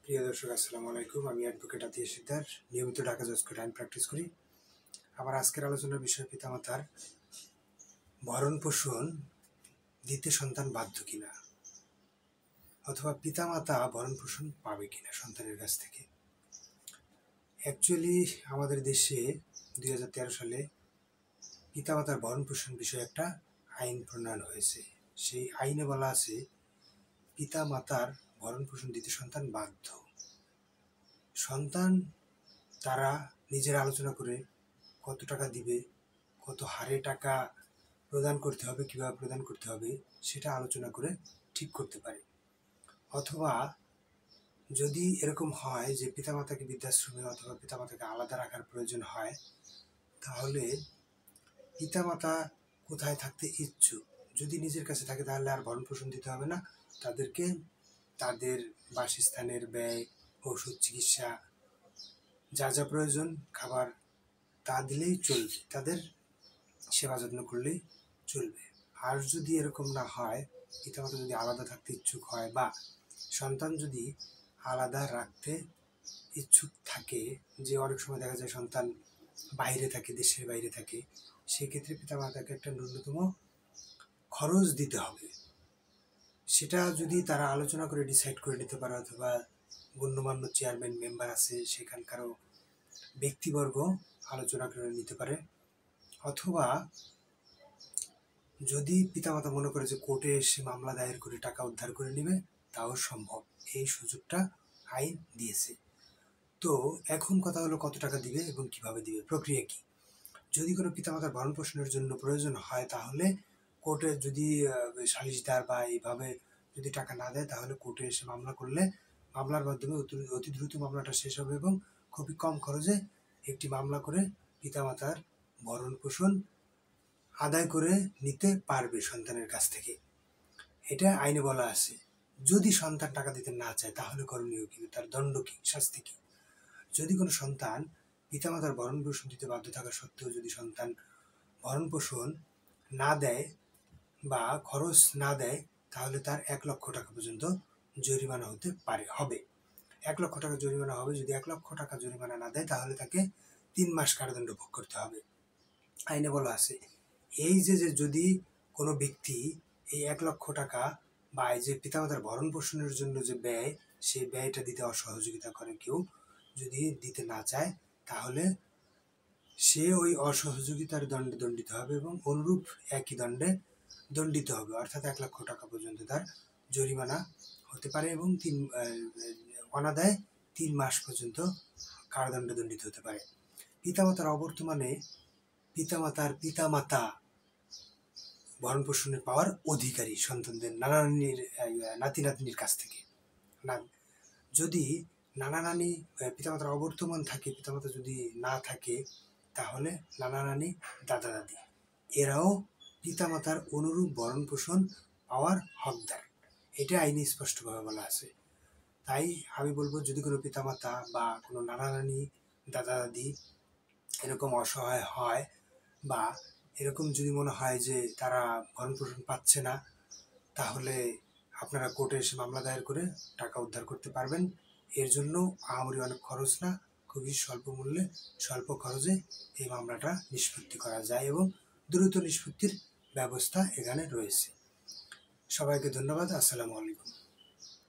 প্রিয় দর্শক, আসসালামু আলাইকুম। আমি অ্যাডভোকেট আতিয়া সিকদার, নিয়মিত ঢাকা জজ কোর্টে আইন প্র্যাকটিস করি। আমার আজকের আলোচনার বিষয় পিতামাতার ভরণ পোষণ দিতে সন্তান বাধ্য কিনা, অথবা পিতামাতা ভরণ পোষণ পাবে কিনা সন্তানের কাছ থেকে। অ্যাকচুয়ালি আমাদের দেশে 2013 সালে পিতামাতার ভরণ পোষণ বিষয়ে একটা আইন প্রণয়ন হয়েছে। সেই আইনে বলা আছে পিতামাতার ভরণ পোষণ দিতে সন্তান বাধ্য। সন্তান তারা নিজের আলোচনা করে কত টাকা দিবে, কত হারে টাকা প্রদান করতে হবে, কীভাবে প্রদান করতে হবে সেটা আলোচনা করে ঠিক করতে পারে। অথবা যদি এরকম হয় যে পিতামাতাকে বৃদ্ধাশ্রমে অথবা পিতামাতাকে আলাদা রাখার প্রয়োজন হয়, তাহলে পিতামাতা কোথায় থাকতে ইচ্ছুক যদি নিজের কাছে থাকে তাহলে আর ভরণ পোষণ দিতে হবে না। তাদেরকে তাদের বাসস্থানের ব্যয়, ওষুধ, চিকিৎসা, যা যা প্রয়োজন, খাবার, তা দিলেই চলবে, তাদের সেবা যত্ন করলেই চলবে। আর যদি এরকম না হয়, পিতামাতা যদি আলাদা থাকতে ইচ্ছুক হয় বা সন্তান যদি আলাদা রাখতে ইচ্ছুক থাকে, যে অনেক সময় দেখা যায় সন্তান বাইরে থাকে, দেশের বাইরে থাকে, সেক্ষেত্রে পিতামাতাকে একটা ন্যূনতম খরচ দিতে হবে। সেটা যদি তারা আলোচনা করে ডিসাইড করে নিতে পারে, অথবা গণ্যমান্য চেয়ারম্যান, মেম্বার আছে, সেখানকারও ব্যক্তিবর্গ আলোচনা করে নিতে পারে। অথবা যদি পিতামাতা মনে করে যে কোর্টে এসে মামলা দায়ের করে টাকা উদ্ধার করে নেবে, তাও সম্ভব। এই সুযোগটা আইন দিয়েছে। তো এখন কথা হলো কত টাকা দিবে এবং কিভাবে দিবে, প্রক্রিয়া কি। যদি কোনো পিতামাতার ভরণ পোষণের জন্য প্রয়োজন হয়, তাহলে কোর্টে যদি সালিশদার বা এইভাবে যদি টাকা না দেয়, তাহলে কোর্টে এসে মামলা করলে মামলার মাধ্যমে অতি দ্রুত মামলাটা শেষ হবে এবং খুবই কম খরচে একটি মামলা করে পিতামাতার ভরণ পোষণ আদায় করে নিতে পারবে সন্তানের কাছ থেকে। এটা আইনে বলা আছে। যদি সন্তান টাকা দিতে না চায়, তাহলে করণীয় কি, তার দণ্ড কি, শাস্তি কি। যদি কোনো সন্তান পিতামাতার ভরণ পোষণ দিতে বাধ্য থাকা সত্ত্বেও যদি সন্তান ভরণ পোষণ না দেয় বা খরচ না দেয়, তাহলে তার 1 লক্ষ টাকা পর্যন্ত জরিমানা হবে। 1 লক্ষ টাকা জরিমানা হবে। যদি 1 লক্ষ টাকা জরিমানা না দেয়, তাহলে তাকে 3 মাস কারাদণ্ড ভোগ করতে হবে। আইনে বলা আছে এই যে যদি কোনো ব্যক্তি এই 1 লক্ষ টাকা বা এই যে পিতামাতার ভরণ পোষণের জন্য যে ব্যয়, সেই ব্যয়টা দিতে অসহযোগিতা করে, কেউ যদি দিতে না চায়, তাহলে সে ওই অসহযোগিতার দণ্ডে দণ্ডিত হবে এবং অনুরূপ একই দণ্ডে দণ্ডিত হবে। অর্থাৎ 1 লক্ষ টাকা পর্যন্ত তার জরিমানা হতে পারে এবং অনাদায়ে 3 মাস পর্যন্ত কারাদণ্ডে দণ্ডিত হতে পারে। পিতামাতার অবর্তমানে পিতামাতা ভরণ পোষণে পাওয়ার অধিকারী সন্তানদের নাতি নাতনির কাছ থেকে। যদি নানা নানি পিতামাতার অবর্তমান থাকে, পিতামাতা যদি না থাকে, তাহলে নানা নানি, দাদা দাদি, এরাও পিতামাতার অনুরূপ ভরণ পোষণ পাওয়ার হকদার। এটা আইনে স্পষ্টভাবে বলা আছে। তাই আমি বলবো, যদি কোনো পিতামাতা বা কোনো নানা নানি, দাদা দাদি এরকম অসহায় হয় বা এরকম যদি মনে হয় যে তারা ভরণ পোষণ পাচ্ছে না, তাহলে আপনারা কোর্টে এসে মামলা দায়ের করে টাকা উদ্ধার করতে পারবেন। এর জন্য আহামরি অনেক খরচ না, খুবই স্বল্প মূল্যে, স্বল্প খরচে এই মামলাটা নিষ্পত্তি করা যায় এবং দ্রুত নিষ্পত্তির ব্যবস্থা এখানে রয়েছে। সবাইকে ধন্যবাদ। আসসালামু আলাইকুম।